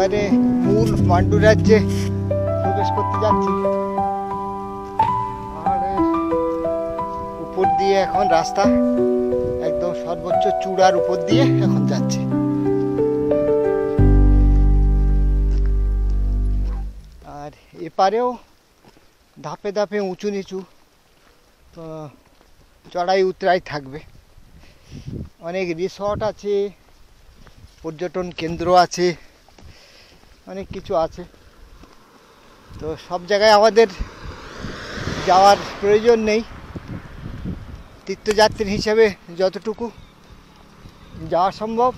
এবারে মূল মান্ডু রাজ্যে প্রবেশ করতে যাচ্ছি। পাহাড়ের উপর দিয়ে এখন রাস্তা একদম সর্বোচ্চ চূড়ার উপর দিয়ে এখন যাচ্ছে। আর এপারেও ধাপে ধাপে উঁচু নিচু চড়াই উতরাই থাকবে। অনেক রিসর্ট আছে, পর্যটন কেন্দ্র আছে, অনেক কিছু আছে। তো সব জায়গায় আমাদের যাওয়ার প্রয়োজন নেই। তীর্থযাত্রী হিসেবে যতটুকু যাওয়া সম্ভব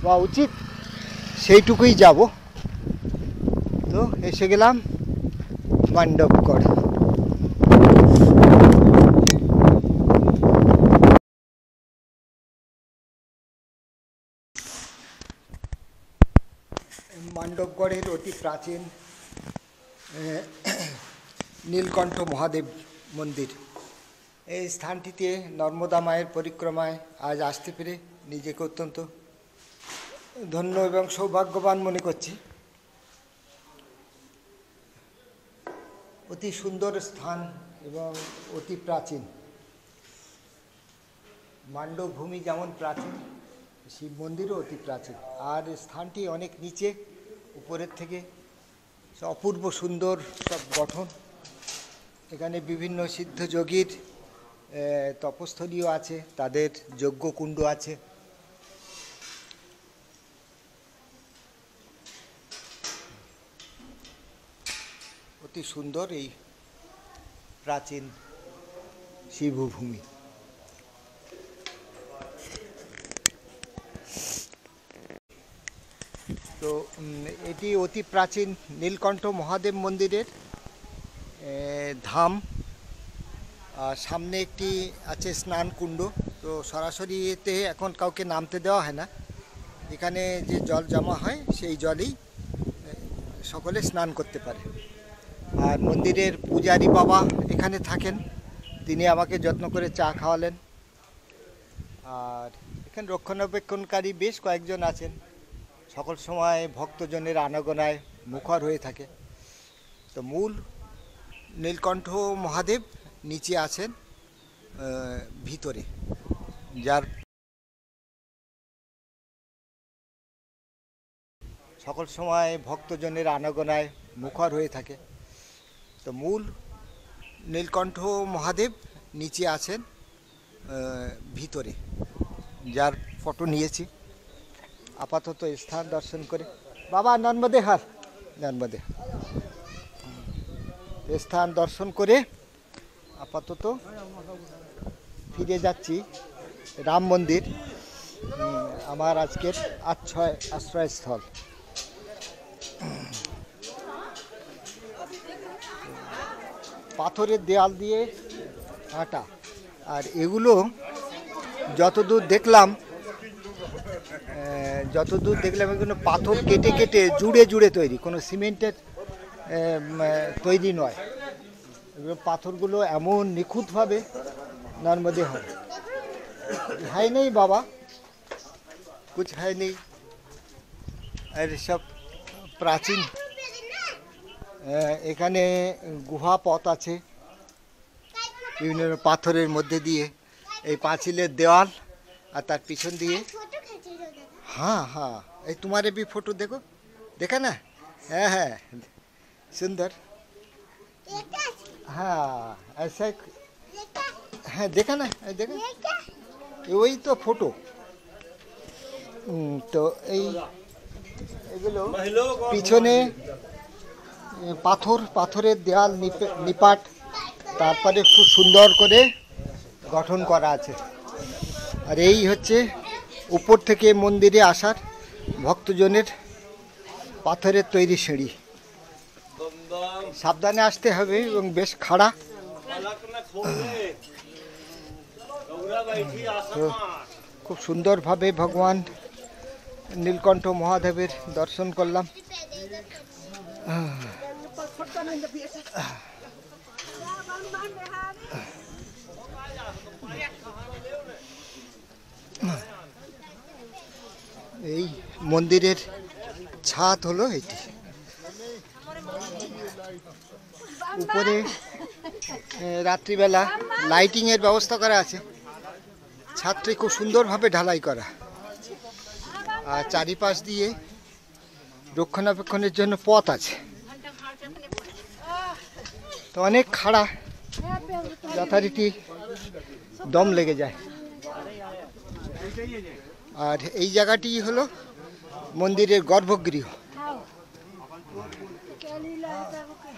বা উচিত সেইটুকুই যাব। তো এসে গেলাম মান্ডবগড়। মান্ডবগড়ের অতি প্রাচীন নীলকণ্ঠ মহাদেব মন্দির। এই স্থানটিতে নর্মদা মায়ের পরিক্রমায় আজ আসতে পেরে নিজেকে অত্যন্ত ধন্য এবং সৌভাগ্যবান মনে করছি। অতি সুন্দর স্থান এবং অতি প্রাচীন। মান্ডবভূমি যেমন প্রাচীন, শিব মন্দিরও অতি প্রাচীন। আর স্থানটি অনেক নিচে, উপরের থেকে অপূর্ব সুন্দর সব গঠন। এখানে বিভিন্ন সিদ্ধযোগীর তপস্থলীও আছে, তাদের যজ্ঞকুণ্ড আছে। অতি সুন্দর এই প্রাচীন শিবভূমি। তো এটি অতি প্রাচীন নীলকণ্ঠ মহাদেব মন্দিরের ধাম। আর সামনে একটি আছে স্নান কুণ্ড। তো সরাসরি এতে এখন কাউকে নামতে দেওয়া হয় না। এখানে যে জল জমা হয় সেই জলেই সকলে স্নান করতে পারে। আর মন্দিরের পূজারী বাবা এখানে থাকেন, তিনি আমাকে যত্ন করে চা খাওয়ালেন। আর এখানে রক্ষণাবেক্ষণকারী বেশ কয়েকজন আছেন। সকল সময় ভক্তজনের আনাগোনায় মুখর হয়ে থাকে। তো মূল নীলকণ্ঠ মহাদেব নিচে আছেন ভিতরে, যার সকল সময় ভক্তজনের আনাগোনায় মুখর হয়ে থাকে। তো মূল নীলকণ্ঠ মহাদেব নিচে আছেন ভিতরে, যার ফটো নিয়েছি। আপাতত স্থান দর্শন করে বাবা নর্মদে হার নর্মদে স্থান দর্শন করে আপাতত ফিরে যাচ্ছি রাম মন্দির, আমার আজকের আশ্রয়স্থল। পাথরের দেয়াল দিয়ে আটা, আর এগুলো যতদূর দেখলাম এগুলো পাথর কেটে কেটে জুড়ে জুড়ে তৈরি, কোনো সিমেন্টের তৈরি নয়। এগুলো পাথরগুলো এমন নিখুঁতভাবে নর্মদে হয়। হাই নেই বাবা, কুছ হাই নেই। আর সব প্রাচীন। এখানে গুহা পথ আছে বিভিন্ন পাথরের মধ্যে দিয়ে। এই পাঁচিলের দেওয়াল আর তার পিছন দিয়ে। हाँ हाँ, ये तुम्हारे भी फोटो देखो, देखा ना? है सुंदर। हाँ ऐसा है, देखा ना? देखा वही तो फोटो। তো এগুলো পিছনে পাথরের দেয়াল নিপাট, তারপরে খুব সুন্দর করে গঠন করা আছে। আর এই হচ্ছে উপর থেকে মন্দিরে আসার ভক্তজনের পাথরের তৈরি সিঁড়ি। সাবধানে আসতে হবে এবং বেশ খাড়া। তো খুব সুন্দরভাবে ভগবান নীলকণ্ঠ মহাদেবের দর্শন করলাম। এই মন্দিরের ছাদ হলো এটি। উপরে রাত্রিবেলা লাইটিংয়ের ব্যবস্থা করা আছে। ছাদটি খুব সুন্দরভাবে ঢালাই করা, আর চারিপাশ দিয়ে রক্ষণাবেক্ষণের জন্য পথ আছে। তো অনেক খাড়া, যথারীতি দম লেগে যায়। আর এই জায়গাটি হলো মন্দিরের গর্ভগৃহ।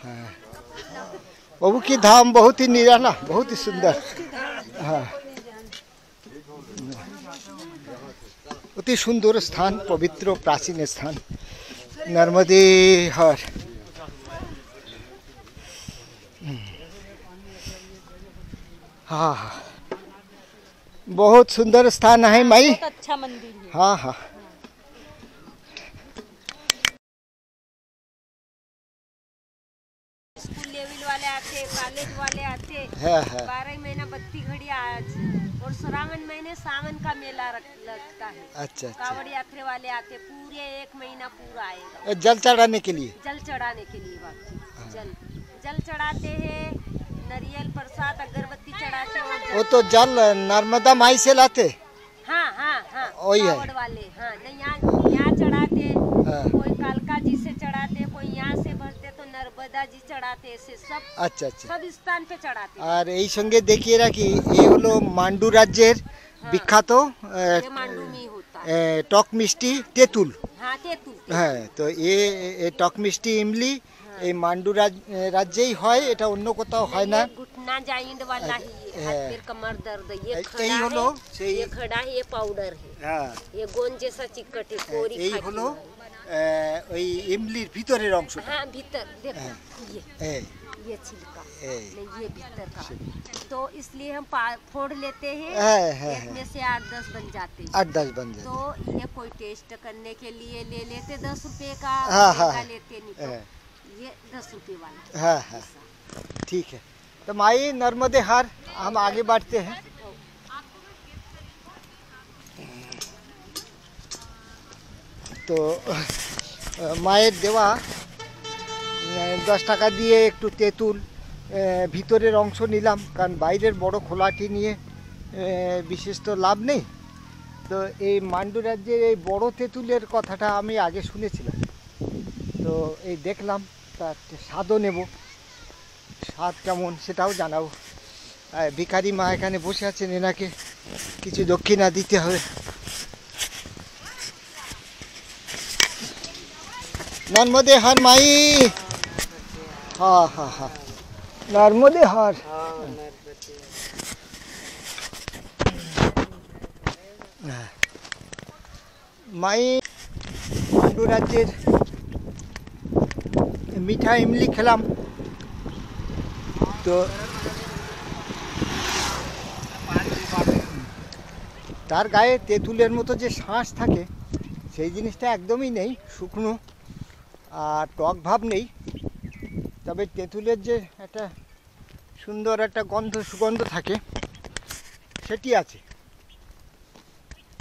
हाँ, प्रभु की धाम बहुत ही निराला, बहुत ही सुंदर। हाँ, अति सुंदर स्थान, पवित्र प्राचीन स्थान नर्मदे हर। हाँ, बहुत सुंदर स्थान है माई। बहुत अच्छा मंदिर है। हाँ हाँ, स्कूल लेवल वाले आते, कॉलेज वाले आते। है है। 12 महीना बत्ती घड़ी आज, और श्रावण महीने सावन का मेला लगता है। अच्छा अच्छा। कावड़ यात्रे वाले आते, पूरे 1 महीना पूरा आएगा जल चढ़ाने के लिए। जल चढ़ाने के लिए। बात जल चढ़ाते हैं, नारियल प्रसाद अगरबत्ती चढ़ाते हैं। वो तो जल नर्मदा माई से लाते। हाँ हाँ हाँ, वही है। कावड़ वाले। हाँ, नहीं यहाँ चढ़ाते, हाँ। कोई कालका जी से चढ़ाते, कोई यहाँ से भरते तो नर्मदा जी चढ़ाते, ऐसे सब अच्छा अच्छा। सब स्थान पे चढ़ाते। আর এই সঙ্গে দেখিয়ে রাখি, এই হলো মান্ডু রাজ্যের বিখ্যাত ये मांडू में ही होता है। টক মিষ্টি তেঁতুল। हाँ, तेतुल। হ্যাঁ, তো এ টক মিষ্টি ইমলি এই মান্ডু রাজ্যেই হয়, এটা অন্য কোথাও হয় না। ये घुटना जाइंट वाला ही है, हाथ पैर कमर दर्द। ये এই खड़ा হলো है, সেই। ये खड़ा है, ये पाउडर है। হ্যাঁ, ये गोंद जैसा चिकट है, कोरी এই खाकी হলো वाली। ওই ইমলির ভিতরের অংশটা। हाँ, भीतर देखो এই ये छिलका, এই नहीं ये भीतर का। तो इसलिए हम फोड़ लेते हैं, হ্যাঁ হ্যাঁ एक হ্যাঁ, में से 8-10 बन जाते हैं। 8-10 बन जाए। तो ये कोई टेस्ट करने के लिए ले लेते 10 रुपए का, हाँ, हाँ, महंगा लेते नहीं तो हाँ। ये 10 रुपए वाला। हाँ हाँ, ठीक है। तो माई नर्मदे हार, हम आगे बढ़ते हैं। তো মায়ের দেওয়া 10 টাকা দিয়ে একটু তেঁতুল ভিতরের অংশ নিলাম, কারণ বাইরের বড় খোলাটি নিয়ে বিশেষ তো লাভ নেই। তো এই মান্ডু রাজ্যের এই বড় তেঁতুলের কথাটা আমি আগে শুনেছিলাম, তো এই দেখলাম, তার স্বাদও নেব, স্বাদ কেমন সেটাও জানাবো। ভিখারি মা এখানে বসে আছেন, এনাকে কিছু দক্ষিণা দিতে হবে। नर्मदे हर माई। हाँ हाँ हाँ, नर्मदे हर। माई मांडू राज्येर মিঠা ইমলি খেলাম। তো তার গায়ে তেঁতুলের মতো যে শাঁস থাকে সেই জিনিসটা একদমই নেই, শুকনো আর টক ভাব নেই। তবে তেঁতুলের যে একটা সুন্দর একটা সুগন্ধ থাকে সেটি আছে।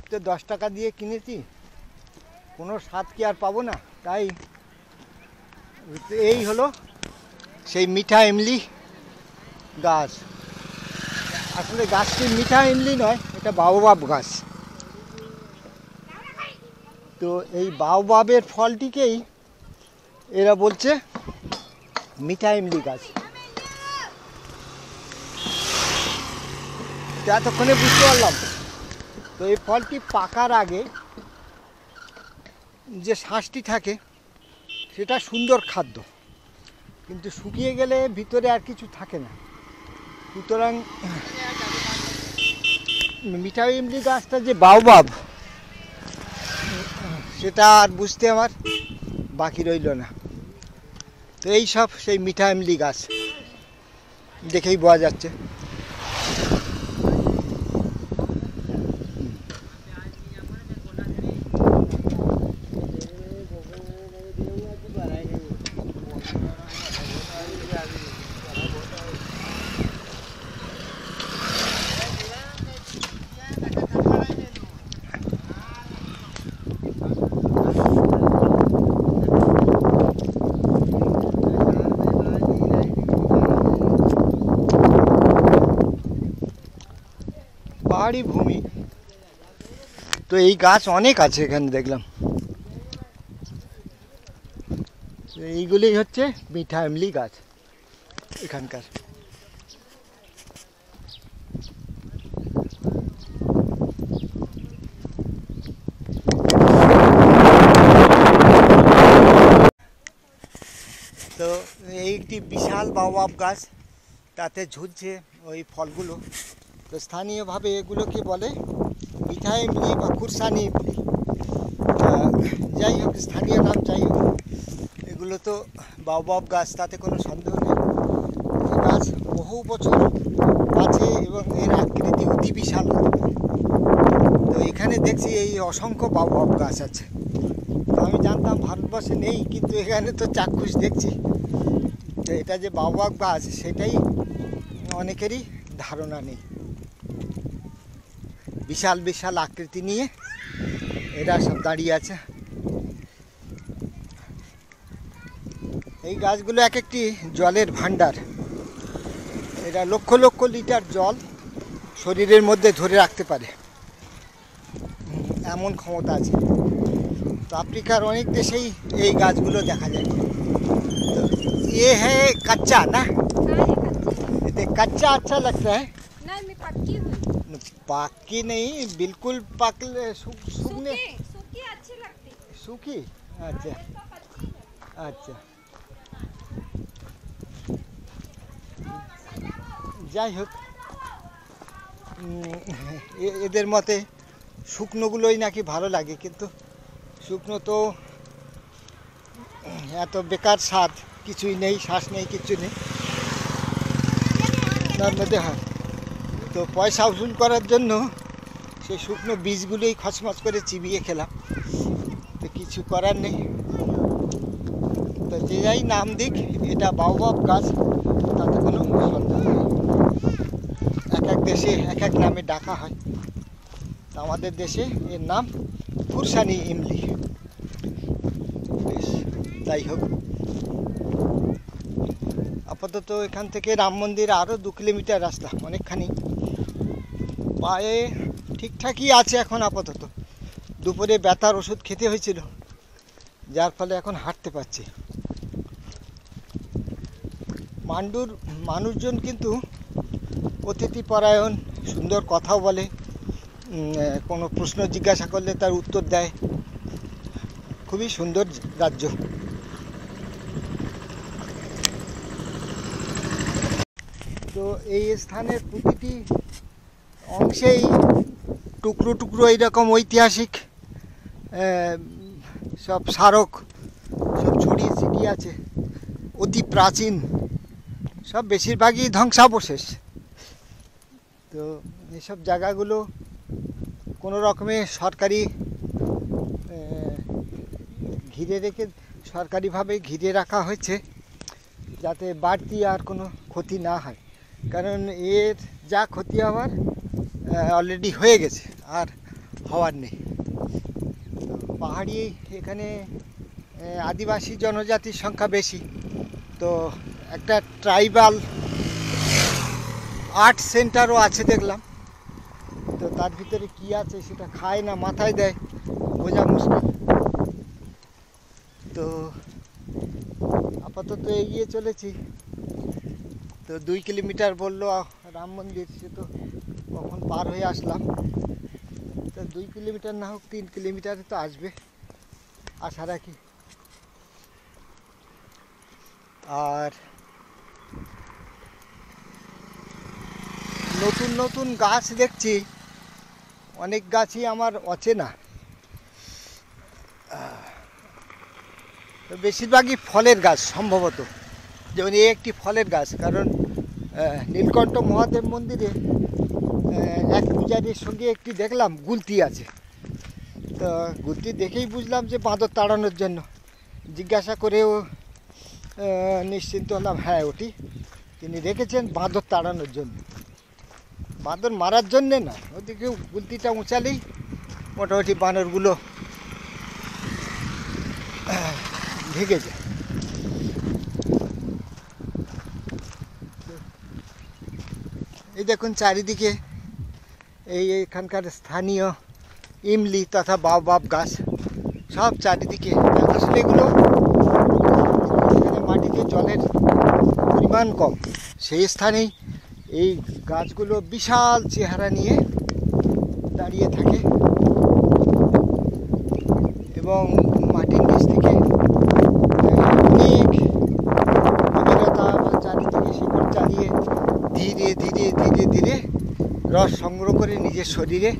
তো 10 টাকা দিয়ে কিনেছি, কোনো স্বাদ কি আর পাবো না, তাই এই হলো সেই মিঠা ইমলি গাছ। আসলে গাছটি মিঠা ইমলি নয়, এটা বাওবাব গাছ। তো এই বাওবাবের ফলটিকেই এরা বলছে মিঠা ইমলি গাছ। এতক্ষণে বুঝতে পারলাম। তো এই ফলটি পাকার আগে যে শাঁসটি থাকে সেটা সুন্দর খাদ্য, কিন্তু শুকিয়ে গেলে ভিতরে আর কিছু থাকে না। সুতরাং মিঠা ইমলি গাছটা যে বাওবাব সেটা আর বুঝতে আমার বাকি রইল না। তো এই সব সেই মিঠা ইমলি গাছ দেখেই বোঝা যাচ্ছে। পাহাড়ি ভূমি, তো এই গাছ অনেক আছে এখানে দেখলাম। এইগুলি হচ্ছে মিঠা ইমলি গাছ এখানকার। তো এই একটি বিশাল বাওয়াব গাছ, তাতে ঝুলছে ওই ফলগুলো। তো স্থানীয়ভাবে এগুলোকে বলে মিঠা ইমলি বা কুরসানি ইমলি। যাই হোক, স্থানীয় নাম যাই হোক, এগুলো তো বাওয়াব গাছ, তাতে কোনো সন্দেহ নেই। এই গাছ বহু বছর আছে এবং এর আকৃতি অতি বিশাল হতে পারে। তো এখানে দেখছি এই অসংখ্য বাওয়াব গাছ আছে। তো আমি জানতাম ভারতবর্ষে নেই, কিন্তু এখানে তো চাক্ষুষ দেখছি। তো এটা যে বাওয়াব গাছ সেটাই অনেকেরই ধারণা নেই। বিশাল বিশাল আকৃতি নিয়ে এরা সব দাঁড়িয়ে আছে। এই গাছগুলো এক একটি জলের ভান্ডার। এরা লক্ষ লক্ষ লিটার জল শরীরের মধ্যে ধরে রাখতে পারে, এমন ক্ষমতা আছে। তো আফ্রিকার অনেক দেশেই এই গাছগুলো দেখা যায়। तो ये है कच्चा ना? ये कच्चा अच्छा लगता है? नहीं, मैं पक्की हूँ। पक्की नहीं, बिल्कुल पक सूखने सूखी अच्छी लगती। सूखी? अच्छा अच्छा। যাই হোক, এদের মতে শুকনোগুলোই নাকি ভালো লাগে, কিন্তু শুকনো তো এত বেকার স্বাদ, কিছুই নেই, শ্বাস নেই, কিছু নেই তার মধ্যে। হয় তো পয়সা উসুল করার জন্য সেই শুকনো বীজগুলোই খচমচ করে চিবিয়ে খেলাম, তো কিছু করার নেই। তো যে যাই নাম দিক, এটা বাওয়াব গাছ, তাতে কোনো সন্দেহ নেই। এক এক দেশে এক এক নামে ডাকা হয়। তো আমাদের দেশে এর নাম কুরসানি ইমলি। বেশ, তাই হোক। আপাতত এখান থেকে রাম মন্দির আরও 2 কিলোমিটার রাস্তা, অনেকখানি। পায়ে ঠিকঠাকই আছে এখন আপাতত। দুপুরে ব্যথার ওষুধ খেতে হয়েছিল, যার ফলে এখন হাঁটতে পারছি। মান্ডুর মানুষজন কিন্তু অতিথিপরায়ণ, সুন্দর কথাও বলে, কোনো প্রশ্ন জিজ্ঞাসা করলে তার উত্তর দেয়। খুবই সুন্দর রাজ্য। তো এই স্থানের প্রতিটি অংশেই টুকরো টুকরো এইরকম ঐতিহাসিক সব স্মারক সব ছড়িয়ে ছিটিয়ে আছে, অতি প্রাচীন, সব বেশিরভাগই ধ্বংসাবশেষ। তো এইসব জায়গাগুলো কোনো রকমে সরকারি ঘিরে রেখে, সরকারিভাবে ঘিরে রাখা হয়েছে, যাতে বাড়তি আর কোনো ক্ষতি না হয়। কারণ এর যা ক্ষতি হওয়ার অলরেডি হয়ে গেছে, আর হওয়ার নেই। তো পাহাড়ি এখানে আদিবাসী জনজাতির সংখ্যা বেশি। তো একটা ট্রাইবাল আর্ট সেন্টারও আছে দেখলাম। তো তার ভিতরে কি আছে সেটা খায় না মাথায় দেয়, বোঝা মুশকিল। তো আপাতত এগিয়ে চলেছি। তো 2 কিলোমিটার বললো রাম মন্দির, সে তো কখন পার হয়ে আসলাম। তো 2 কিলোমিটার না হোক 3 কিলোমিটারে তো আসবে, আশা রাখি। আর নতুন নতুন গাছ দেখছি, অনেক গাছই আমার অচেনা। তো বেশিরভাগই ফলের গাছ সম্ভবত, যেমন এই একটি ফলের গাছ। কারণ নীলকণ্ঠ মহাদেব মন্দিরে এক পূজারীর সঙ্গে একটি দেখলাম গুলতি আছে। তো গুলতি দেখেই বুঝলাম যে বাঁদর তাড়ানোর জন্য। জিজ্ঞাসা করেও নিশ্চিন্ত হলাম, হ্যাঁ ওটি তিনি রেখেছেন বাঁদর তাড়ানোর জন্য, বাঁদর মারার জন্যে না। ওদিকে গুলতিটা উঁচালেই মোটামুটি বানরগুলো ভেঙে যায়। এই দেখুন চারিদিকে এখানকার স্থানীয় ইমলি তথা বাওবাব গাছ সব চারিদিকে। আসলে এগুলো এখানে মাটিতে জলের পরিমাণ কম, সেই স্থানেই এই গাছগুলো বিশাল চেহারা নিয়ে দাঁড়িয়ে থাকে এবং মাটির নিচ থেকে অনেক গভীরতা বা চারিদিকে শিকড় চালিয়ে ধীরে ধীরে ধীরে ধীরে রস সংগ্রহ করে নিজের শরীরে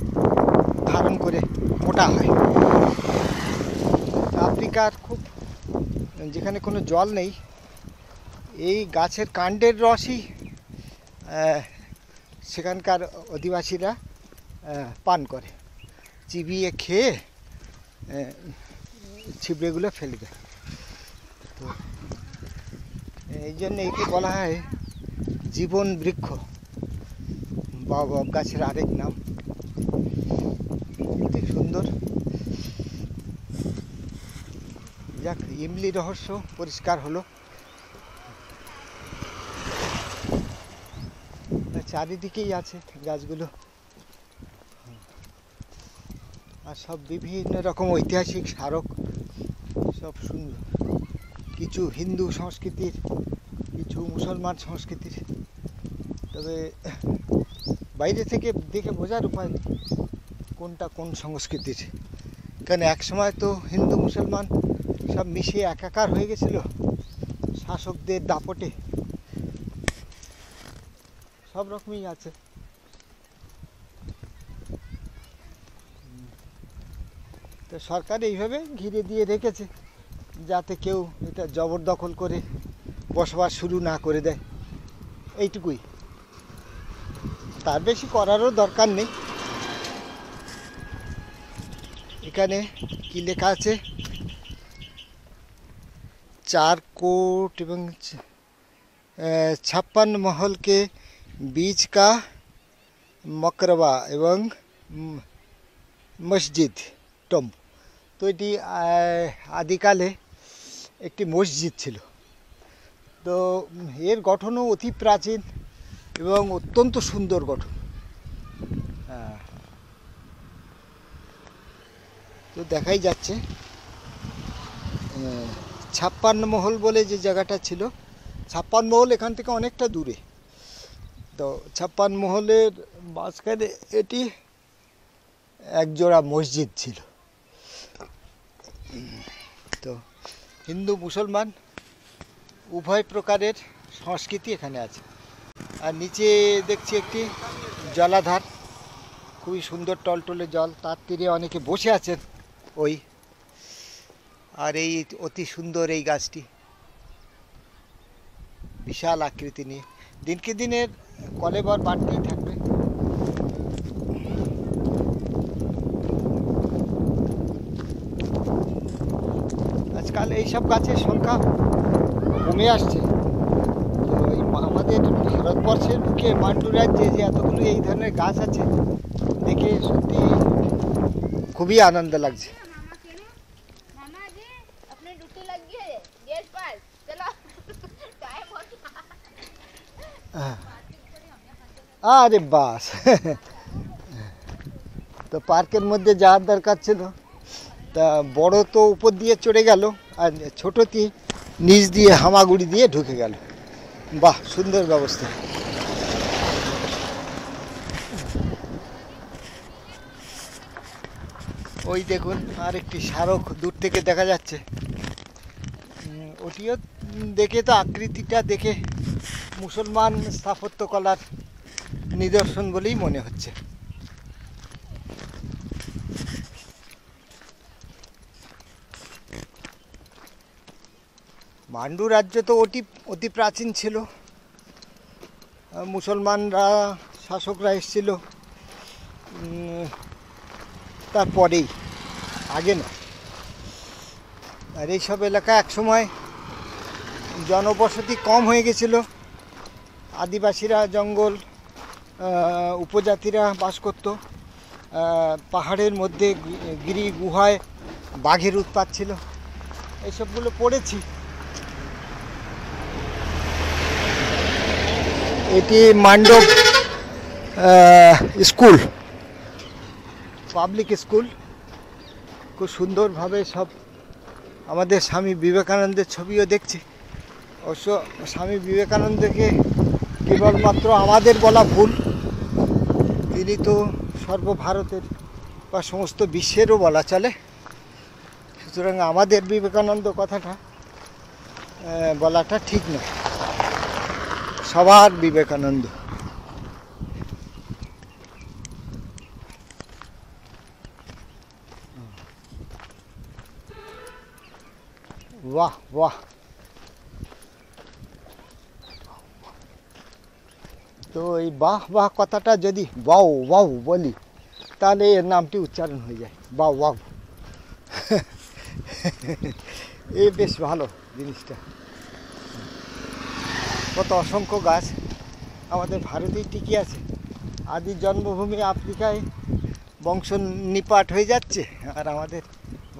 ধারণ করে মোটা হয়। আফ্রিকার খুব যেখানে কোনো জল নেই, এই গাছের কাণ্ডের রসই সেখানকার অধিবাসীরা পান করে, চিবিয়ে খেয়ে ছিবড়েগুলো ফেলে দেয়। তো এই জন্য একে বলা হয় জীবন বৃক্ষ, বাওবাব গাছের আরেক নাম। অতি সুন্দর। যাক, ইমলি রহস্য পরিষ্কার হলো। চারিদিকেই আছে গাছগুলো, আর সব বিভিন্ন রকম ঐতিহাসিক স্মারক, সব সুন্দর। কিছু হিন্দু সংস্কৃতির, কিছু মুসলমান সংস্কৃতির। তবে বাইরে থেকে দেখে বোঝার উপায় নেই কোনটা কোন সংস্কৃতির, কারণ এক সময় তো হিন্দু মুসলমান সব মিশিয়ে একাকার হয়ে গেছিল শাসকদের দাপটে। সব রকমই আছে। তো সরকার এইভাবে ঘিরে দিয়ে রেখেছে যাতে কেউ এটা জবরদখল করে বসবাস শুরু না করে দেয়, এইটুকুই। তার বেশি করারও দরকার নেই। এখানে কি লেখা আছে? 4 कोट এবং 56 महल के बीच का मकरबा এবং মসজিদ টম্ব। তো এটি আদিকালে একটি মসজিদ ছিল। তো এর গঠনও অতি প্রাচীন এবং অত্যন্ত সুন্দর গঠন। তো দেখাই যাচ্ছে 56 महल বলে যে জায়গাটা ছিল, 56 महल এখান থেকে অনেকটা দূরে। তো 56 महलेর মাঝখানে এটি একজোড়া মসজিদ ছিল। তো হিন্দু মুসলমান উভয় প্রকারের সংস্কৃতি এখানে আছে। আর নিচে দেখছি একটি জলাধার, খুবই সুন্দর টলটলে জল, তার তীরে অনেকে বসে আছেন ওই। আর এই অতি সুন্দর এই গাছটি বিশাল আকৃতি নিয়ে দিনকে দিনের কলেবর বাড়তেই থাকবে। আজকাল এইসব গাছের সংখ্যা কমে আসছে। তো এই আমাদের ভারতবর্ষের বুকে মান্ডু রাজ্যে যে এতগুলো এই ধরনের গাছ আছে দেখে সত্যি খুবই আনন্দ লাগছে। আরে বাস, তো পার্কের মধ্যে যাওয়ার দরকার ছিল, তা বড় তো উপর দিয়ে চড়ে গেল আর ছোটটি নিচ দিয়ে হামাগুড়ি দিয়ে ঢুকে গেল। বাহ, সুন্দর ব্যবস্থা। ওই দেখুন আর একটি স্মারক দূর থেকে দেখা যাচ্ছে। ওটিও দেখে তো আকৃতিটা দেখে মুসলমান স্থাপত্যকলার নিদর্শন বলেই মনে হচ্ছে। মান্ডু রাজ্য তো অতি প্রাচীন ছিল, মুসলমানরা শাসকরা এসেছিল তারপরেই, আগে না। আর এইসব এলাকা একসময় জনবসতি কম হয়ে গেছিল, আদিবাসীরা জঙ্গল উপজাতিরা বাস করত, পাহাড়ের মধ্যে গিরি গুহায় বাঘের উৎপাত ছিল, এইসবগুলো পড়েছি। এটি মান্ডব স্কুল পাবলিক স্কুল। খুব সুন্দরভাবে সব আমাদের স্বামী বিবেকানন্দের ছবিও দেখছি। অবশ্য স্বামী বিবেকানন্দকে কেবলমাত্র আমাদের বলা ভুল, তিনি তো সর্বভারতের বা সমস্ত বিশ্বেরও বলা চলে। সুতরাং আমাদের বিবেকানন্দ কথাটা বলাটা ঠিক নয়, সবার বিবেকানন্দ। বাহ বাহ। তো এই বাহ বাহ কথাটা যদি বাউ বাউ বলি তাহলে এর নামটি উচ্চারণ হয়ে যায়, বাউ বাউ। এ বেশ ভালো জিনিসটা। কত অসংখ্য গাছ আমাদের ভারতেই টিকে আছে। আদি জন্মভূমি আফ্রিকায় বংশ নিপাট হয়ে যাচ্ছে, আর আমাদের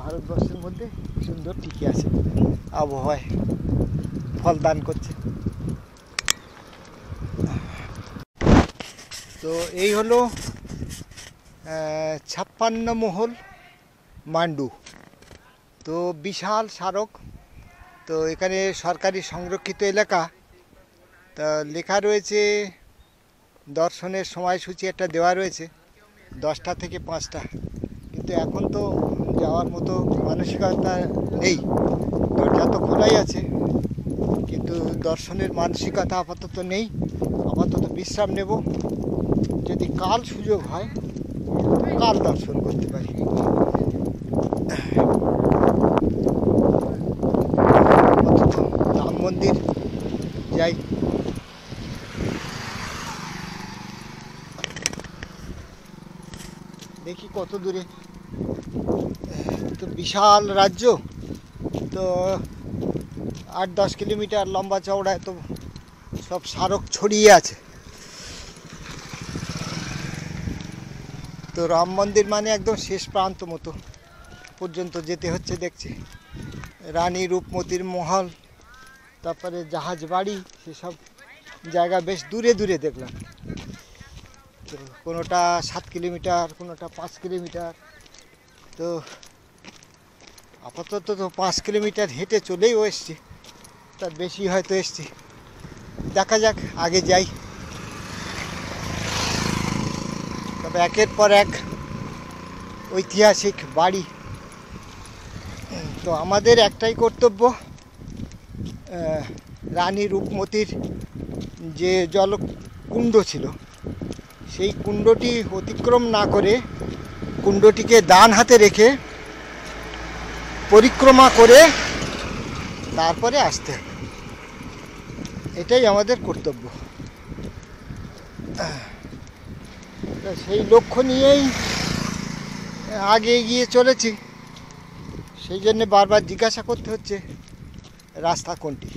ভারতবর্ষের মধ্যে সুন্দর টিকে আছে, আবহাওয়ায় ফল দান করছে। তো এই হলো 56 মহল মান্ডু। তো বিশাল স্মারক। তো এখানে সরকারি সংরক্ষিত এলাকা। তা লেখা রয়েছে দর্শনের সময়সূচি একটা দেওয়া রয়েছে 10টা থেকে 5টা, কিন্তু এখন তো যাওয়ার মতো মানসিকতা নেই। দরজা তো খোলাই আছে, কিন্তু দর্শনের মানসিকতা আপাতত নেই। আপাতত বিশ্রাম নেব, যদি কাল সুযোগ হয় কাল দর্শন করতে পারি। আপাতত রাম মন্দির যাই। দেখি কত দূরে। তো বিশাল রাজ্য, তো 8-10 কিলোমিটার লম্বা চওড়ায় তো সব স্মারক ছড়িয়ে আছে। তো রাম মন্দির মানে একদম শেষ প্রান্ত মতো পর্যন্ত যেতে হচ্ছে দেখছি। রানী রূপমতির মহল, তারপরে জাহাজ বাড়ি, সেসব জায়গা বেশ দূরে দূরে দেখলাম। তো কোনোটা 7 কিলোমিটার, কোনোটা 5 কিলোমিটার। তো আপাতত তো 5 কিলোমিটার হেঁটে চলেই এসছি, তার বেশি হয়তো এসছি। দেখা যাক, আগে যাই। তবে একের পর এক ঐতিহাসিক বাড়ি। তো আমাদের একটাই কর্তব্য, রানী রূপমতির যে জলকুণ্ড ছিল সেই কুণ্ডটি অতিক্রম না করে কুণ্ডটিকে ডান হাতে রেখে পরিক্রমা করে তারপরে আসতে হবে। এটাই আমাদের কর্তব্য। সেই লক্ষ্য নিয়েই আগে এগিয়ে চলেছি। সেই জন্যে বারবার জিজ্ঞাসা করতে হচ্ছে রাস্তা কোনটি।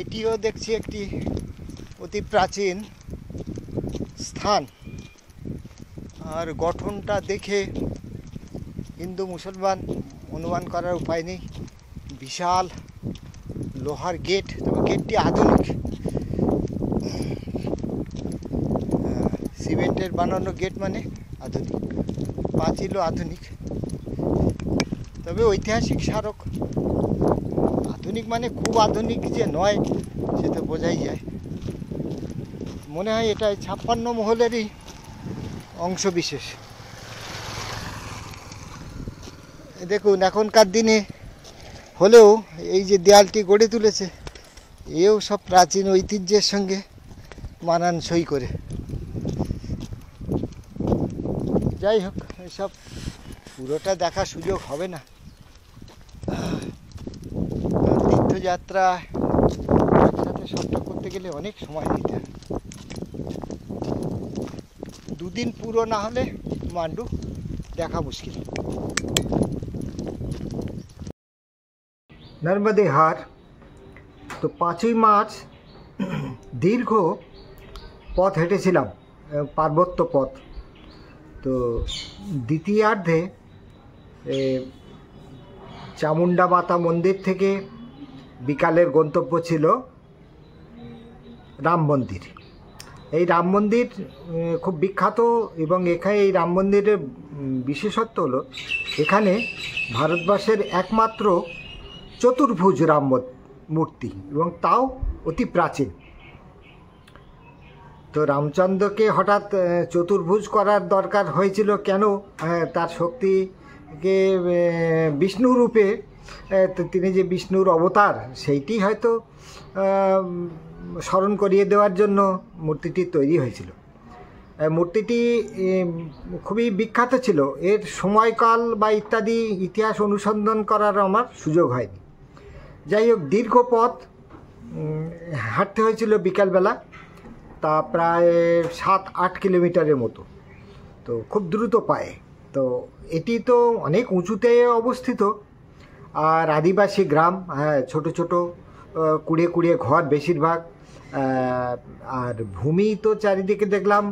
এটিও দেখছি একটি অতি প্রাচীন স্থান, আর গঠনটা দেখে হিন্দু মুসলমান অনুমান করার উপায় নেই। বিশাল লোহার গেট, তবে গেটটি আধুনিক, সিমেন্টের বানানো গেট মানে আধুনিক, পাঁচিলও আধুনিক। তবে ঐতিহাসিক স্মারক। আধুনিক মানে খুব আধুনিক যে নয় সে তো বোঝাই যায়। মনে হয় এটা 56 মহলেরই অংশ বিশেষ। দেখুন, এখনকার দিনে হলেও এই যে দেয়ালটি গড়ে তুলেছে, এও সব প্রাচীন ঐতিহ্যের সঙ্গে মানানসই করে। যাই হোক, এসব পুরোটা দেখার সুযোগ হবে না। তীর্থযাত্রা একসাথে সবটা করতে গেলে অনেক সময় দিতে হয়। 2 দিন পুরো না হলে মান্ডু দেখা মুশকিল। নর্মদে হার। তো 5ই মার্চ দীর্ঘ পথ হেঁটেছিলাম, পার্বত্য পথ। তো দ্বিতীয়ার্ধে চামুন্ডা মাতা মন্দির থেকে বিকালের গন্তব্য ছিল রাম মন্দির। এই রাম মন্দির খুব বিখ্যাত, এবং এখানে এই রাম মন্দিরের বিশেষত্ব হলো এখানে ভারতবর্ষের একমাত্র চতুর্ভুজ রাম মূর্তি, এবং তাও অতি প্রাচীন। তো রামচন্দ্রকে হঠাৎ চতুর্ভুজ করার দরকার হয়েছিল কেন? তার শক্তিকে বিষ্ণু রূপে, তিনি যে বিষ্ণুর অবতার সেইটি হয়তো স্মরণ করিয়ে দেওয়ার জন্য মূর্তিটি তৈরি হয়েছিল। মূর্তিটি খুবই বিখ্যাত ছিল। এর সময়কাল বা ইত্যাদি ইতিহাস অনুসন্ধান করার আমার সুযোগ হয়নি। যাই হোক, দীর্ঘ পথ হাঁটতে হয়েছিল বিকালবেলা, তা প্রায় 7-8 কিলোমিটারের মতো, তো খুব দ্রুত পায়ে। তো এটি তো অনেক উঁচুতে অবস্থিত, আর আদিবাসী গ্রাম, হ্যাঁ, ছোট ছোট কুড়িয়ে কুড়িয়ে ঘর বেশিরভাগ, আর ভূমি তো চারিদিকে দেখলাম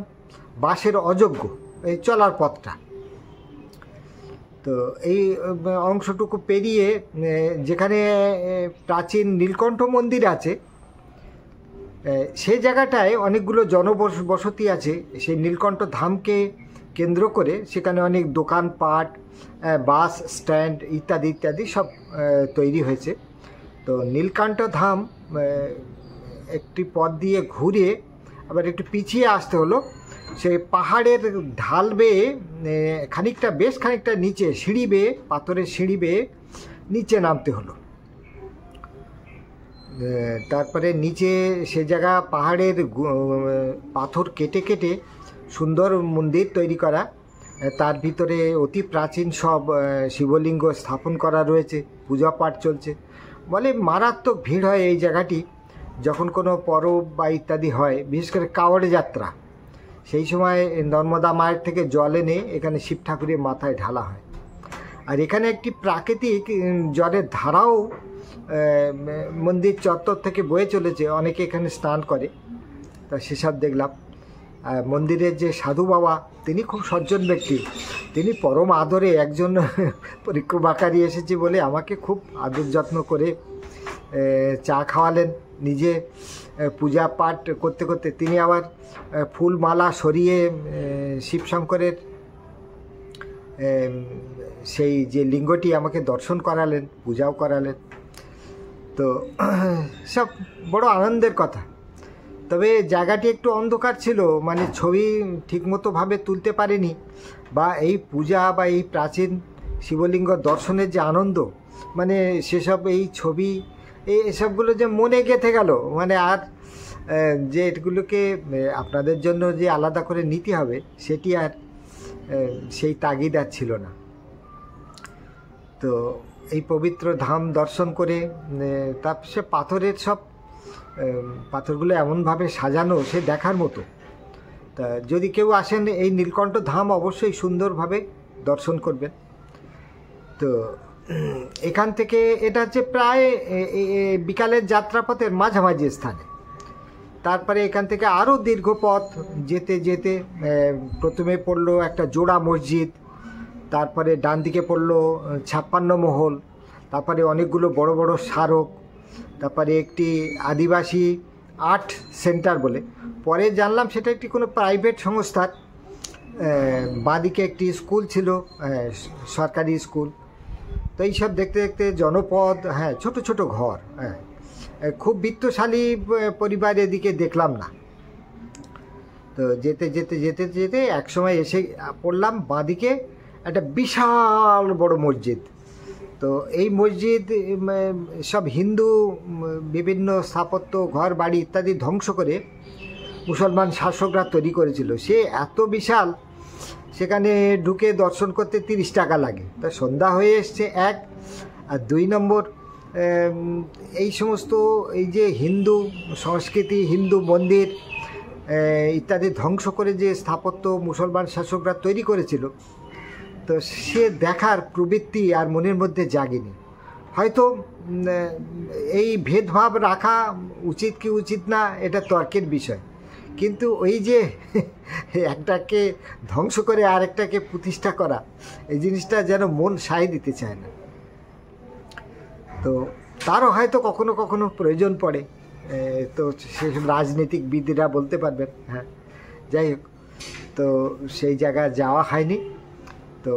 বাসের অযোগ্য এই চলার পথটা। তো এই অংশটুকু পেরিয়ে যেখানে প্রাচীন নীলকণ্ঠ মন্দির আছে, সেই জায়গাটায় অনেকগুলো জনবসতি আছে। সেই নীলকণ্ঠ ধামকে কেন্দ্র করে সেখানে অনেক দোকানপাট, বাস স্ট্যান্ড ইত্যাদি ইত্যাদি সব তৈরি হয়েছে। তো নীলকণ্ঠ ধাম একটি পথ দিয়ে ঘুরে আবার একটু পিছিয়ে আসতে হলো। সেই পাহাড়ের ঢাল বেয়ে বেশ খানিকটা নিচে সিঁড়ি বেয়ে, পাথরের সিঁড়ি বেয়ে নিচে নামতে হলো। তারপরে নিচে সে জায়গা পাহাড়ের পাথর কেটে কেটে সুন্দর মন্দির তৈরি করা, তার ভিতরে অতি প্রাচীন সব শিবলিঙ্গ স্থাপন করা রয়েছে, পূজা পাঠ চলছে। বলে মারাত্মক ভিড় হয় এই জায়গাটি যখন কোনো পরব বা ইত্যাদি হয়, বিশেষ করে কাওয়াড় যাত্রা। সেই সময় নর্মদা মায়ের থেকে জল এনে এখানে শিব ঠাকুরের মাথায় ঢালা হয়। আর এখানে একটি প্রাকৃতিক জলের ধারাও মন্দির চত্বর থেকে বয়ে চলেছে, অনেকে এখানে স্নান করে, তা সেসব দেখলাম। মন্দিরের যে সাধু বাবা, তিনি খুব সজ্জন ব্যক্তি, তিনি পরম আদরে একজন পরিক্রমাকারী এসেছে বলে আমাকে খুব আদর যত্ন করে চা খাওয়ালেন। নিজে পূজা পাঠ করতে করতে তিনি আবার ফুলমালা সরিয়ে শিবশঙ্করের সেই যে লিঙ্গটি আমাকে দর্শন করালেন, পূজাও করালেন। তো সব বড় আনন্দের কথা। তবে জায়গাটি একটু অন্ধকার ছিল, মানে ছবি ঠিকমতোভাবে তুলতে পারিনি, বা এই পূজা বা এই প্রাচীন শিবলিঙ্গ দর্শনের যে আনন্দ, মানে সেসব এই ছবি এসবগুলো যে মনে গেঁথে গেল, মানে আর যে এগুলোকে আপনাদের জন্য যে আলাদা করে নিতে হবে সেটি আর সেই তাগিদ আর ছিল না। তো এই পবিত্র ধাম দর্শন করে তারপর সে পাথরের সব পাথরগুলো এমনভাবে সাজানো, সে দেখার মতো। তা যদি কেউ আসেন এই নীলকণ্ঠ ধাম অবশ্যই সুন্দরভাবে দর্শন করবেন। তো এখান থেকে এটা হচ্ছে প্রায় বিকালের যাত্রাপথের মাঝামাঝি স্থানে। তারপরে এখান থেকে আরও দীর্ঘ পথ যেতে যেতে প্রথমে পড়লো একটা জোড়া মসজিদ, তারপরে ডান দিকে পড়লো 56 মহল, তারপরে অনেকগুলো বড় বড় স্মারক, তারপরে একটি আদিবাসী আর্ট সেন্টার বলে, পরে জানলাম সেটা একটি কোনো প্রাইভেট সংস্থার। বাঁদিকে একটি স্কুল ছিল, সরকারি স্কুল। তো এইসব দেখতে দেখতে জনপদ, হ্যাঁ, ছোট ছোট ঘর, হ্যাঁ, খুব বিত্তশালী পরিবার এদিকে দেখলাম না। তো যেতে যেতে যেতে যেতে একসময় এসে পড়লাম বাঁদিকে একটা বিশাল বড় মসজিদ। তো এই মসজিদ সব হিন্দু বিভিন্ন স্থাপত্য, ঘর বাড়ি ইত্যাদি ধ্বংস করে মুসলমান শাসকরা তৈরি করেছিল। সে এত বিশাল, সেখানে ঢুকে দর্শন করতে 30 টাকা লাগে। তা সন্ধ্যা হয়ে এসছে, এক, আর 2 নম্বর, এই সমস্ত এই যে হিন্দু সংস্কৃতি, হিন্দু মন্দির ইত্যাদি ধ্বংস করে যে স্থাপত্য মুসলমান শাসকরা তৈরি করেছিল, তো সে দেখার প্রবৃত্তি আর মনের মধ্যে জাগেনি। হয়তো এই ভেদভাব রাখা উচিত কি উচিত না এটা তর্কের বিষয়, কিন্তু ওই যে একটাকে ধ্বংস করে আরেকটাকে প্রতিষ্ঠা করা, এই জিনিসটা যেন মন সায় দিতে চায় না। তো তারও হয়তো কখনো কখনো প্রয়োজন পড়ে, তো সেসব রাজনীতিকবিদরা বলতে পারবেন। হ্যাঁ, যাই হোক, তো সেই জায়গায় যাওয়া হয়নি। তো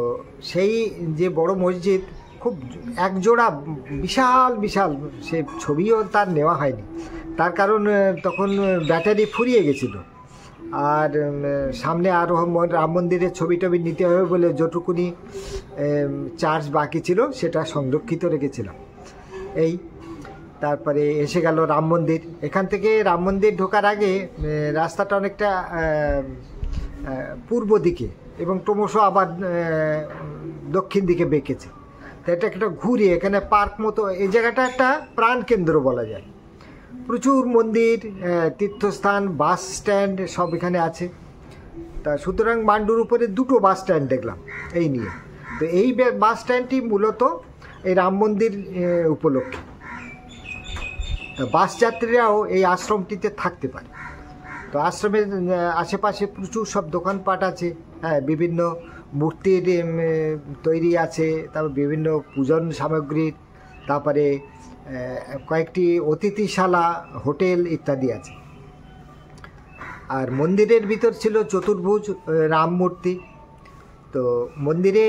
সেই যে বড় মসজিদ, খুব একজোড়া বিশাল বিশাল, সে ছবিও তার নেওয়া হয়নি, তার কারণ তখন ব্যাটারি ফুরিয়ে গেছিলো। আর সামনে আরও রাম মন্দিরের ছবি টবি নিতে হবে বলে যেটুকুনি চার্জ বাকি ছিল সেটা সংরক্ষিত রেখেছিলাম। এই তারপরে এসে গেল রাম মন্দির। এখান থেকে রাম মন্দির ঢোকার আগে রাস্তাটা অনেকটা পূর্ব দিকে এবং ক্রমশ আবার দক্ষিণ দিকে বেঁকেছে। তো এটা একটা ঘুরে এখানে পার্ক মতো, এই জায়গাটা একটা প্রাণকেন্দ্র বলা যায়। প্রচুর মন্দির, তীর্থস্থান, বাস স্ট্যান্ড সব এখানে আছে। তা সুতরাং মান্ডুর উপরে দুটো বাস স্ট্যান্ড দেখলাম এই নিয়ে। তো এই বাস স্ট্যান্ডটি মূলত এই রাম মন্দির উপলক্ষে। বাস যাত্রীরাও এই আশ্রমটিতে থাকতে পারে। তো আশ্রমের আশেপাশে প্রচুর সব দোকানপাট আছে। হ্যাঁ, বিভিন্ন মূর্তির তৈরি আছে, তারপর বিভিন্ন পূজন সামগ্রীর, তারপরে কয়েকটি অতিথিশালা, হোটেল ইত্যাদি আছে। আর মন্দিরের ভিতর ছিল চতুর্ভুজ রাম মূর্তি। তো মন্দিরে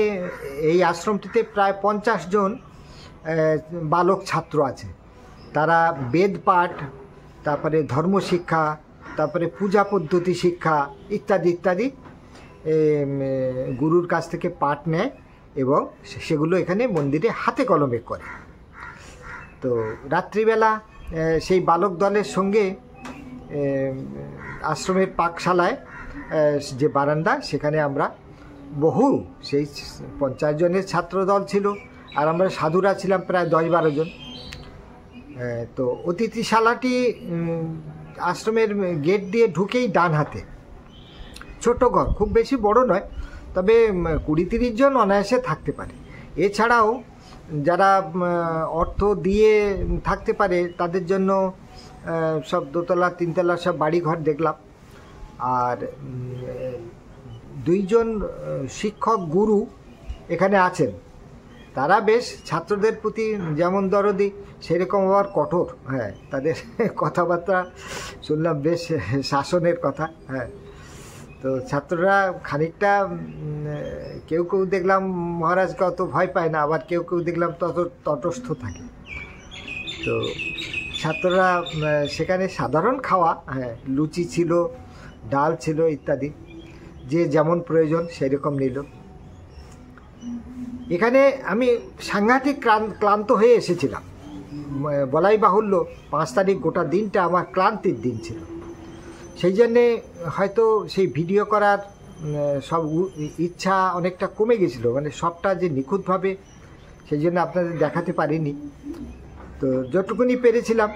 এই আশ্রমটিতে প্রায় 50 জন বালক ছাত্র আছে। তারা বেদ পাঠ, তারপরে ধর্মশিক্ষা, তারপরে পূজা পদ্ধতি শিক্ষা ইত্যাদি ইত্যাদি গুরুর কাছ থেকে পাঠ নেয় এবং সেগুলো এখানে মন্দিরে হাতে কলমে করে। তো রাত্রিবেলা সেই বালক দলের সঙ্গে আশ্রমের পাকশালায় যে বারান্দা, সেখানে আমরা বহু সেই 50 জনের ছাত্র দল ছিল, আর আমরা সাধুরা ছিলাম প্রায় 10-12 জন। তো অতিথিশালাটি আশ্রমের গেট দিয়ে ঢুকেই ডান হাতে, ছোট ঘর, খুব বেশি বড় নয়, তবে 20-30 জন অনায়াসে থাকতে পারে। এছাড়াও যারা অর্থ দিয়ে থাকতে পারে তাদের জন্য সব 2তলা 3তলা সব বাড়িঘর দেখলাম। আর 2 জন শিক্ষক গুরু এখানে আছেন। তারা বেশ ছাত্রদের প্রতি যেমন দরদি সেরকম আবার কঠোর। হ্যাঁ, তাদের কথাবার্তা শুনলাম বেশ শাসনের কথা। হ্যাঁ, তো ছাত্ররা খানিকটা কেউ কেউ দেখলাম মহারাজকে অত ভয় পায় না, আবার কেউ কেউ দেখলাম তটস্থ থাকে। তো ছাত্ররা সেখানে সাধারণ খাওয়া, হ্যাঁ, লুচি ছিল, ডাল ছিল ইত্যাদি, যে যেমন প্রয়োজন সেই রকম নিল। এখানে আমি সাংঘাতিক ক্লান্ত হয়ে এসেছিলাম, বলাই বাহুল্য। 5 তারিখ গোটা দিনটা আমার ক্লান্তির দিন ছিল। সেই জন্যে হয়তো সেই ভিডিও করার সব ইচ্ছা অনেকটা কমে গেছিলো, মানে সবটা যে নিখুঁতভাবে সেই জন্য আপনাদের দেখাতে পারিনি। তো যতটুকুনি পেরেছিলাম।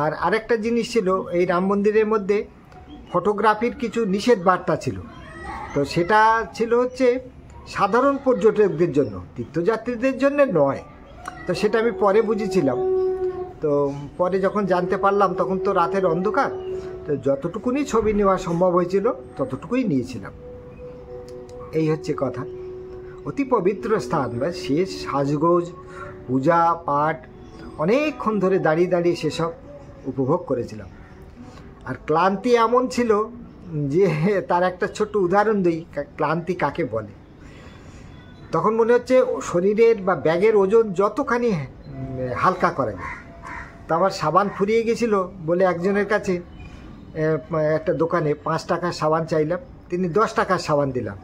আর আরেকটা জিনিস ছিল, এই রাম মন্দিরের মধ্যে ফটোগ্রাফির কিছু নিষেধ বার্তা ছিল। তো সেটা ছিল হচ্ছে সাধারণ পর্যটকদের জন্য, তীর্থযাত্রীদের জন্য নয়। তো সেটা আমি পরে বুঝেছিলাম। তো পরে যখন জানতে পারলাম তখন তো রাতের অন্ধকার, তো যতটুকুনি ছবি নেওয়া সম্ভব হয়েছিল ততটুকুই নিয়েছিলাম। এই হচ্ছে কথা। অতি পবিত্র স্থান, বা শেষ সাজগোজ, পূজা পাঠ অনেকক্ষণ ধরে দাঁড়িয়ে দাঁড়িয়ে সেসব উপভোগ করেছিলাম। আর ক্লান্তি এমন ছিল যে তার একটা ছোট্ট উদাহরণ দিই, ক্লান্তি কাকে বলে। তখন মনে হচ্ছে শরীরের বা ব্যাগের ওজন যতখানি হালকা করা যায়। তো আমার সাবান ফুরিয়ে গেছিলো বলে একজনের কাছে একটা দোকানে 5 টাকার সাবান চাইলাম, তিনি 10 টাকার সাবান দিলাম।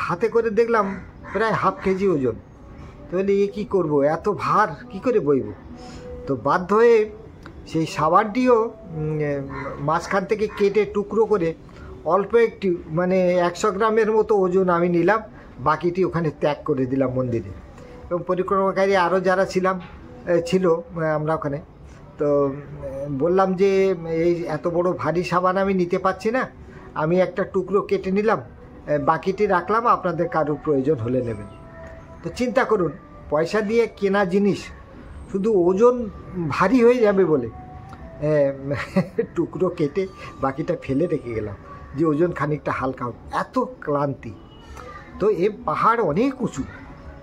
হাতে করে দেখলাম প্রায় ½ কেজি ওজন। তো বলি এ কী করবো, এত ভার কী করে বইব। তো বাধ্য হয়ে সেই সাবানটিও মাঝখান থেকে কেটে টুকরো করে অল্প একটু, মানে 100 গ্রামের মতো ওজন আমি নিলাম, বাকিটি ওখানে ত্যাগ করে দিলাম মন্দিরে। এবং পরিক্রমাকারী আরও যারা ছিল আমরা ওখানে, তো বললাম যে এই এত বড় ভারী সাবান আমি নিতে পারছি না, আমি একটা টুকরো কেটে নিলাম, বাকিটি রাখলাম, আপনাদের কারোর প্রয়োজন হলে নেবেন। তো চিন্তা করুন, পয়সা দিয়ে কেনা জিনিস শুধু ওজন ভারী হয়ে যাবে বলে টুকরো কেটে বাকিটা ফেলে রেখে গেলাম, যে ওজন খানিকটা হালকা হবে। এত ক্লান্তি। তো এ পাহাড় অনেক উঁচু।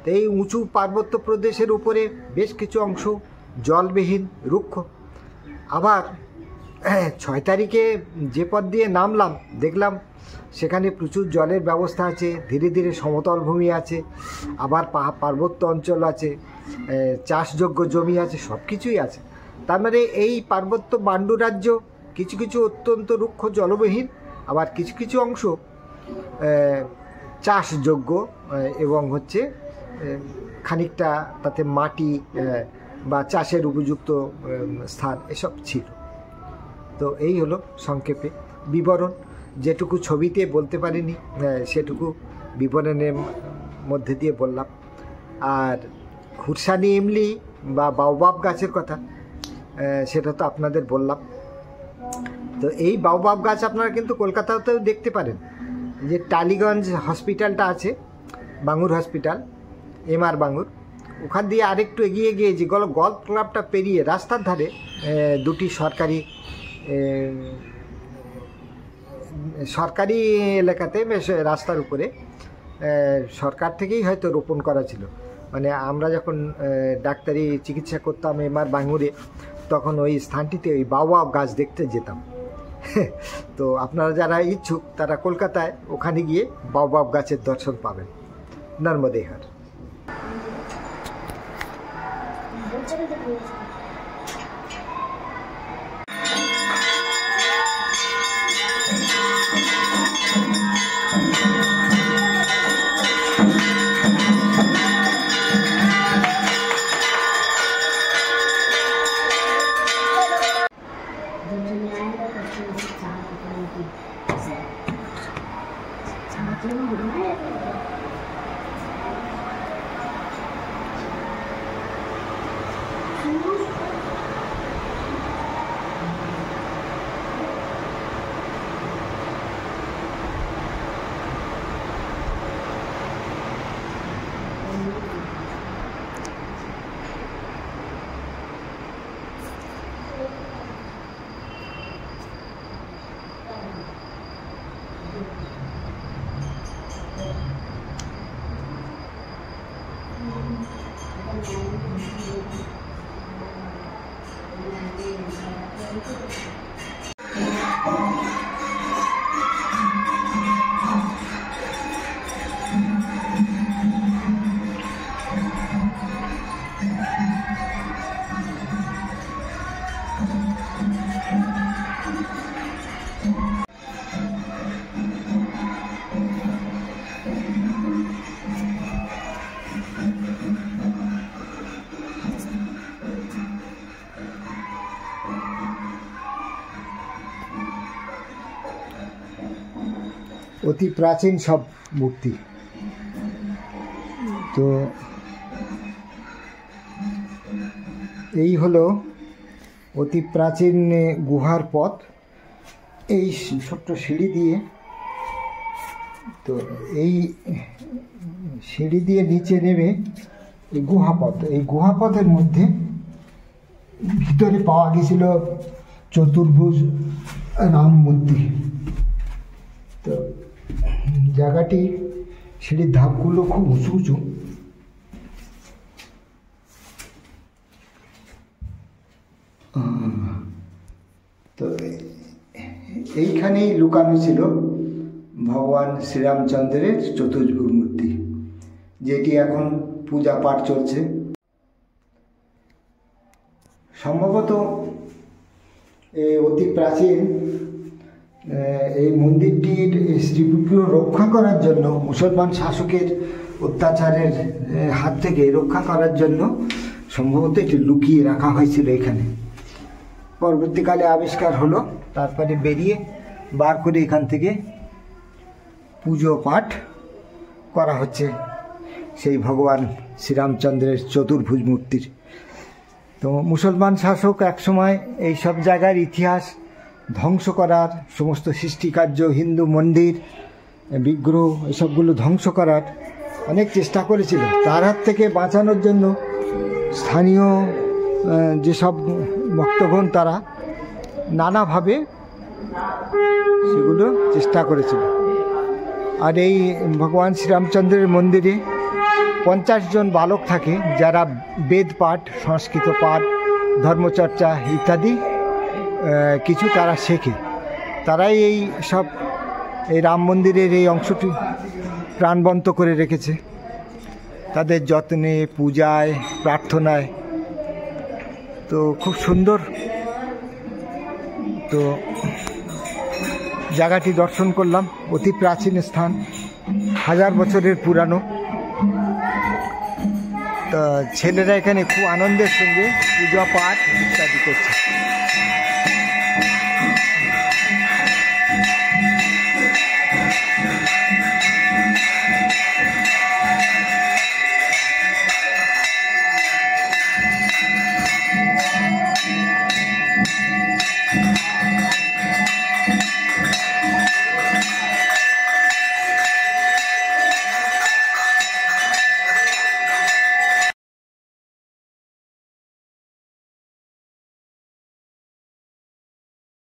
তো এই উঁচু পার্বত্য প্রদেশের উপরে বেশ কিছু অংশ জলবিহীন, রুক্ষ। আবার 6 তারিখে যে পথ দিয়ে নামলাম দেখলাম সেখানে প্রচুর জলের ব্যবস্থা আছে, ধীরে ধীরে সমতল ভূমি আছে, আবার পার্বত্য অঞ্চল আছে, চাষযোগ্য জমি আছে, সব কিছুই আছে। তার মানে এই পার্বত্য পাণ্ডু রাজ্য কিছু কিছু অত্যন্ত রুক্ষ জলবিহীন, আবার কিছু কিছু অংশ চাষযোগ্য এবং হচ্ছে খানিকটা তাতে মাটি বা চাষের উপযুক্ত স্থান এসব ছিল। তো এই হলো সংক্ষেপে বিবরণ, যেটুকু ছবিতে বলতে পারিনি সেটুকু বিবরণের মধ্যে দিয়ে বললাম। আর খুরসানি ইমলি বা বাউবাব গাছের কথা সেটা তো আপনাদের বললাম। তো এই বাউবাব গাছ আপনারা কিন্তু কলকাতাতেও দেখতে পারেন। যে টালিগঞ্জ হসপিটালটা আছে, বাঙুর হসপিটাল, MR বাঙুর, ওখান দিয়ে আরেকটু এগিয়ে গিয়ে যে গল্ফ ক্লাবটা পেরিয়ে রাস্তার ধারে দুটি সরকারি এলাকাতে বেশ রাস্তার উপরে সরকার থেকেই হয়তো রোপণ করা ছিল। মানে আমরা যখন ডাক্তারি চিকিৎসা করতাম MR বাঙুরে, তখন ওই স্থানটিতে ওই বাউবাব গাছ দেখতে যেতাম। তো আপনারা যারা ইচ্ছুক তারা কলকাতায় ওখানে গিয়ে বাউবাব গাছের দর্শন পাবেন। নর্মদে হার। অতি প্রাচীন সব মূর্তি। তো এই হলো অতি প্রাচীন গুহার পথ। এই ছোট্ট সিঁড়ি দিয়ে, তো এই সিঁড়ি দিয়ে নিচে নেমে এই গুহাপথ, এই গুহাপথের মধ্যে ভিতরে পাওয়া গেছিল চতুর্ভুজ রাম মূর্তি। তো জায়গাটি, সিঁড়ির ধাপগুলো খুব উঁচু উঁচু। তো এইখানেই লুকানো ছিল ভগবান শ্রীরামচন্দ্রের চতুর্ভুজ মূর্তি, যেটি এখন পূজা পাঠ চলছে। সম্ভবত অতি প্রাচীন এই মন্দিরটির স্মৃতিগুলো রক্ষা করার জন্য, মুসলমান শাসকের অত্যাচারের হাত থেকে রক্ষা করার জন্য সম্ভবত এটি লুকিয়ে রাখা হয়েছিল এখানে। পরবর্তীকালে আবিষ্কার হলো, তারপরে বেরিয়ে বার করে এখান থেকে পুজো পাঠ করা হচ্ছে সেই ভগবান শ্রীরামচন্দ্রের চতুর্ভুজ মূর্তির। তো মুসলমান শাসক একসময় এই সব জায়গার ইতিহাস ধ্বংস করার, সমস্ত সৃষ্টিকার্য, হিন্দু মন্দির, বিগ্রহ এসবগুলো ধ্বংস করার অনেক চেষ্টা করেছিল। তার হাত থেকে বাঁচানোর জন্য স্থানীয় যেসব ভক্তগণ তারা নানাভাবে সেগুলো চেষ্টা করেছিল। আর এই ভগবান শ্রীরামচন্দ্রের মন্দিরে 50 জন বালক থাকে, যারা বেদ পাঠ, সংস্কৃত পাঠ, ধর্মচর্চা ইত্যাদি কিছু তারা শেখে। তারাই এই সব এই রাম মন্দিরের এই অংশটি প্রাণবন্ত করে রেখেছে তাদের যত্নে, পূজায়, প্রার্থনায়। তো খুব সুন্দর। তো জায়গাটি দর্শন করলাম, অতি প্রাচীন স্থান, 1000 বছরের পুরানো। তা ছেলেরা এখানে খুব আনন্দের সঙ্গে পূজা পাঠ ইত্যাদি করছে।